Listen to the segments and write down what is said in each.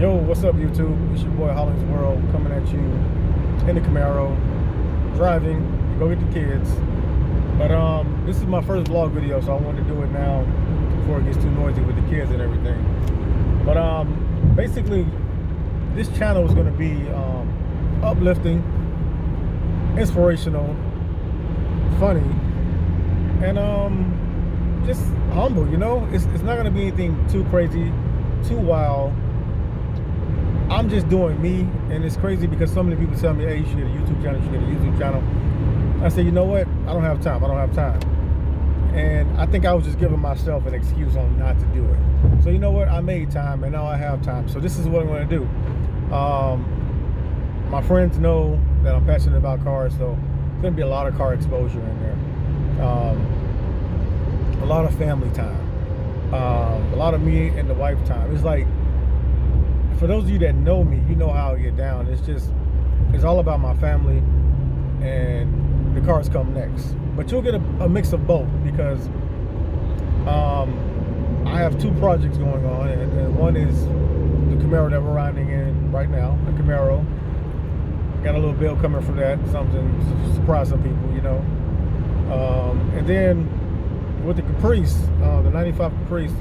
Yo, what's up, YouTube? It's your boy Hollings World coming at you in the Camaro, driving to go get the kids. But this is my first vlog video, so I wanted to do it now before it gets too noisy with the kids and everything. But basically, this channel is going to be uplifting, inspirational, funny, and just humble. You know, it's not going to be anything too crazy, too wild. I'm just doing me, and it's crazy because so many people tell me, hey, you should get a YouTube channel, you should get a YouTube channel. I say, you know what? I don't have time. And I think I was just giving myself an excuse on not to do it. So you know what? I made time, and now I have time. So this is what I'm going to do. My friends know that I'm passionate about cars, so there's going to be a lot of car exposure in there. A lot of family time. A lot of me and the wife time. It's like, for those of you that know me, you know how I get down. It's all about my family, and the cars come next. But you'll get a mix of both because I have two projects going on, and one is the Camaro that we're riding in right now, the Camaro. Got a little bill coming for that, something to surprise some people, you know. And then with the Caprice, the 95 Caprice,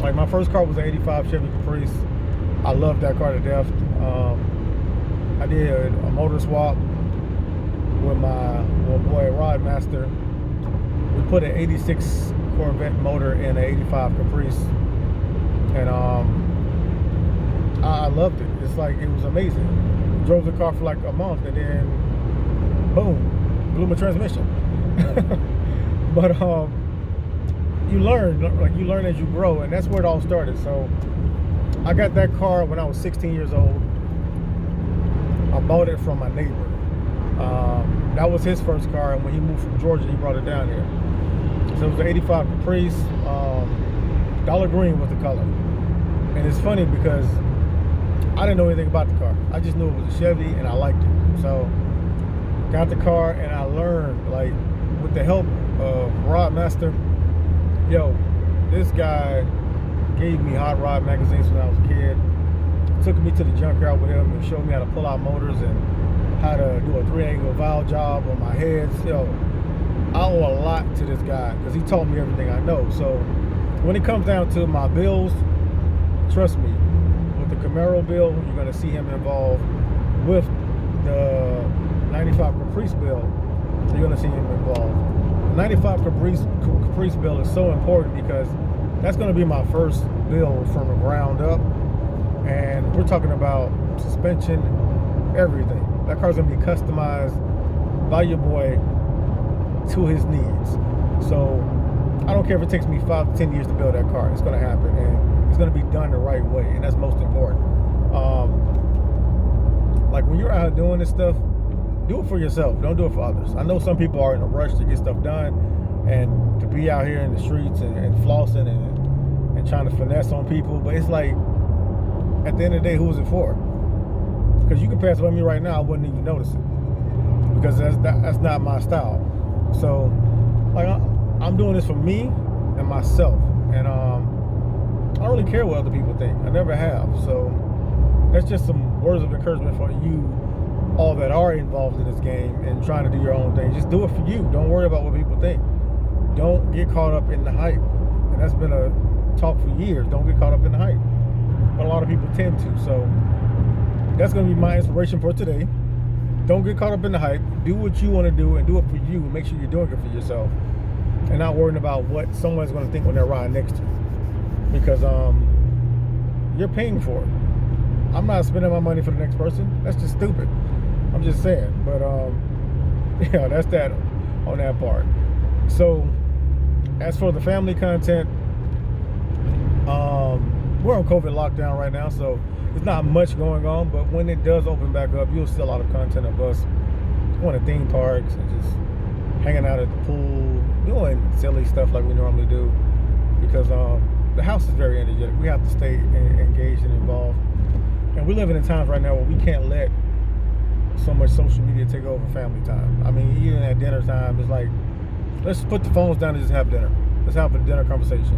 like my first car was an 85 Chevy Caprice. I love that car to death. I did a motor swap with my boy Rod Master. We put an 86 Corvette motor in an 85 Caprice, and I loved it. It's like, it was amazing. Drove the car for like a month, and then boom, blew my transmission. But you learn as you grow, and that's where it all started. So I got that car when I was 16 years old. I bought it from my neighbor. That was his first car, and when he moved from Georgia, he brought it down here. So it was an 85 Caprice. Dollar green was the color. And it's funny because I didn't know anything about the car. I just knew it was a Chevy, and I liked it. So got the car, and I learned, like, with the help of Rod Master. Yo, this guy gave me hot rod magazines when I was a kid. Took me to the junkyard with him and showed me how to pull out motors and how to do a 3-angle valve job on my heads. Yo, I owe a lot to this guy because he taught me everything I know. So when it comes down to my bills, trust me, with the Camaro bill, you're gonna see him involved. With the 95 Caprice bill, you're gonna see him involved. The 95 Caprice bill is so important because that's going to be my first bill from the ground up, and we're talking about suspension, everything. That car's going to be customized by your boy to his needs. So I don't care if it takes me 5 to 10 years to build that car. It's going to happen, and it's going to be done the right way, and that's most important. Like, when you're out doing this stuff, do it for yourself. Don't do it for others. I know some people are in a rush to get stuff done and to be out here in the streets and flossing and trying to finesse on people. But it's like, at the end of the day, who is it for? Because you can pass by me right now, I wouldn't even notice it. Because that's not my style. So, like, I'm doing this for me and myself. And I don't really care what other people think. I never have. So that's just some words of encouragement for you all that are involved in this game and trying to do your own thing. Just do it for you. Don't worry about what people think. Don't get caught up in the hype. And that's been a talk for years. Don't get caught up in the hype. But a lot of people tend to. So that's going to be my inspiration for today. Don't get caught up in the hype. Do what you want to do and do it for you. Make sure you're doing it for yourself and not worrying about what someone's going to think when they're riding next to you. Because you're paying for it. I'm not spending my money for the next person. That's just stupid. I'm just saying. But yeah, that's that on that part. So as for the family content, we're on COVID lockdown right now, so there's not much going on. But when it does open back up, you'll see a lot of content of us going to theme parks and just hanging out at the pool, doing silly stuff like we normally do, because the house is very energetic. We have to stay engaged and involved. And we're living in times right now where we can't let so much social media take over family time. I mean, even at dinner time, it's like, let's put the phones down and just have dinner. Let's have a dinner conversation.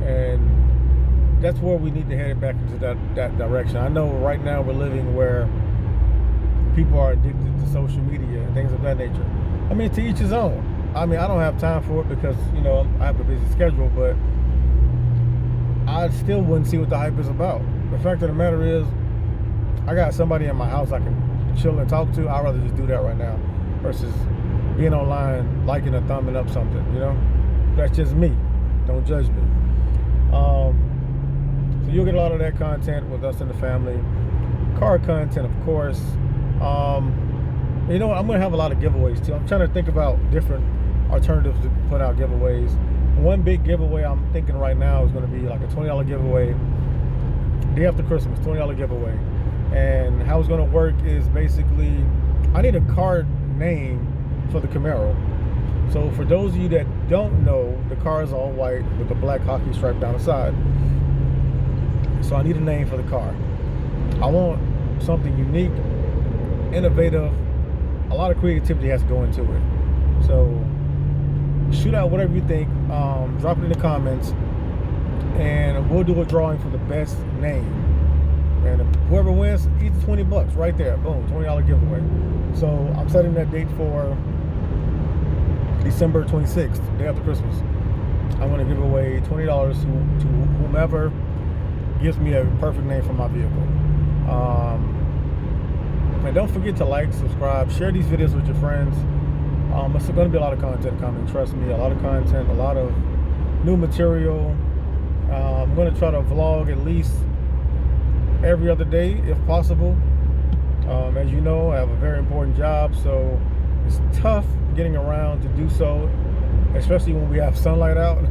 And that's where we need to head back into that direction. I know right now we're living where people are addicted to social media and things of that nature. I mean, to each his own. I mean, I don't have time for it because, I have a busy schedule, but I still wouldn't see what the hype is about. The fact of the matter is, I got somebody in my house I can chill and talk to. I'd rather just do that right now versus being online, liking or thumbing up something, That's just me. Don't judge me. So you'll get a lot of that content with us in the family. Car content, of course. I'm going to have a lot of giveaways too. I'm trying to think about different alternatives to put out giveaways. One big giveaway I'm thinking right now is going to be like a $20 giveaway. Day after Christmas, $20 giveaway. And how it's going to work is basically, I need a card name for the Camaro. So for those of you that don't know, the car is all white with the black hockey stripe down the side. So I need a name for the car. I want something unique, innovative. A lot of creativity has to go into it. So shoot out whatever you think. Drop it in the comments, and we'll do a drawing for the best name. And whoever wins, eat the $20 right there. Boom, $20 giveaway. So I'm setting that date for December 26th, day after Christmas. I'm going to give away $20 to whomever gives me a perfect name for my vehicle. And don't forget to like, subscribe, share these videos with your friends. It's going to be a lot of content coming. Trust me, a lot of content, a lot of new material. I'm going to try to vlog at least every other day if possible. As you know, I have a very important job, so it's tough getting around to do so, especially when we have sunlight out.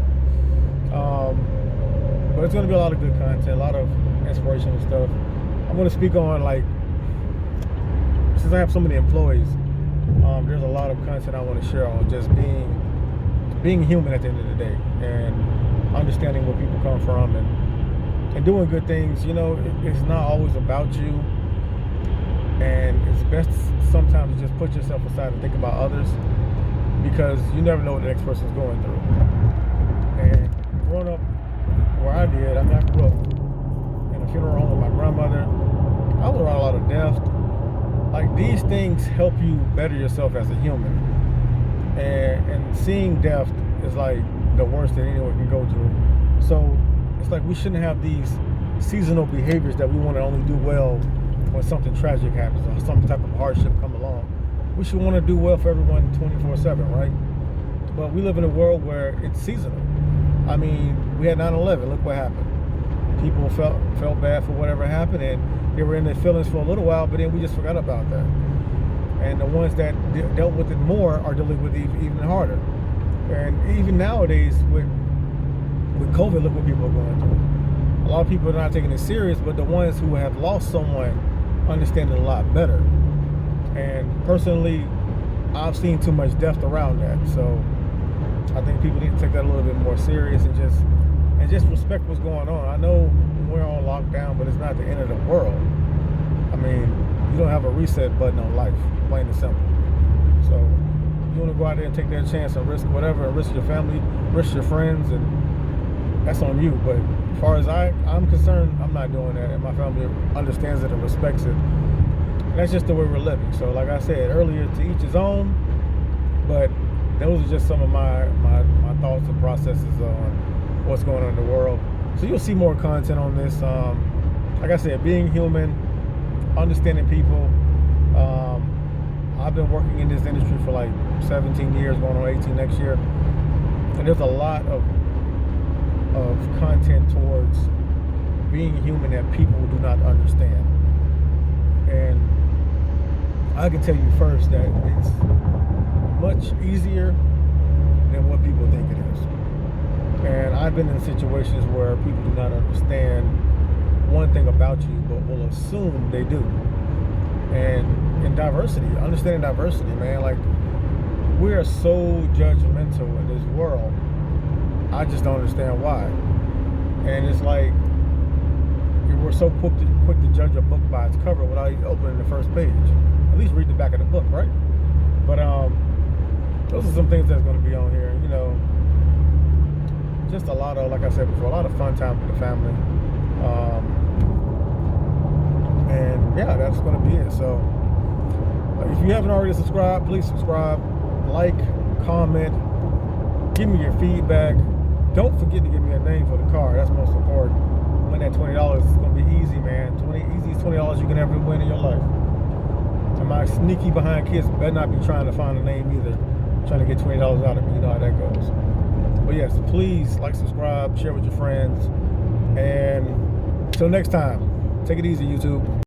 But it's going to be a lot of good content, a lot of inspirational stuff. I'm going to speak on, since I have so many employees, there's a lot of content I want to share on just being human at the end of the day and understanding where people come from and doing good things. It's not always about you, and it's best sometimes to just put yourself aside and think about others, because you never know what the next person's going through. And growing up where I did, I grew up in a funeral home with my grandmother. I was around a lot of death. These things help you better yourself as a human. And seeing death is the worst that anyone can go through. So it's we shouldn't have these seasonal behaviors that we want to only do well when something tragic happens or some type of hardship come along. We should want to do well for everyone 24/7, right? But we live in a world where it's seasonal. I mean, we had 9/11. Look what happened. People felt bad for whatever happened, and they were in their feelings for a little while, but then we just forgot about that. And the ones that dealt with it more are dealing with it even harder. And even nowadays with COVID, look what people are going through. A lot of people are not taking it serious, but the ones who have lost someone understand it a lot better. And personally, I've seen too much death around that. So I think people need to take that a little bit more serious and just respect what's going on. I know we're on lockdown, but it's not the end of the world. I mean, you don't have a reset button on life, plain and simple. So you want to go out there and take that chance and risk whatever, and risk your family, risk your friends, and that's on you. But as far as I'm concerned, I'm not doing that, and my family understands it and respects it. And that's just the way we're living. So like I said earlier, to each his own, but those are just some of my thoughts and processes on what's going on in the world. So you'll see more content on this. Like I said, being human, understanding people. I've been working in this industry for 17 years, going on 18 next year. And there's a lot of content towards being human that people do not understand. And I can tell you first that it's much easier than what people think it is. And I've been in situations where people do not understand one thing about you, but will assume they do. And in diversity, understanding diversity, man, we are so judgmental in this world. I just don't understand why. And it's we're so quick to judge a book by its cover without even opening the first page. At least read the back of the book, right? But those are some things that's going to be on here. Just a lot of, like I said before, a lot of fun time with the family. And yeah, that's going to be it. So if you haven't already subscribed, please subscribe, like, comment, give me your feedback. Don't forget to give me a name for the car. That's most important. Win that $20 is going to be easy, man. Easiest $20 you can ever win in your life. And my sneaky behind kids better not be trying to find a name either, trying to get $20 out of me. You know how that goes. But yes, please like, subscribe, share with your friends. And until next time, take it easy, YouTube.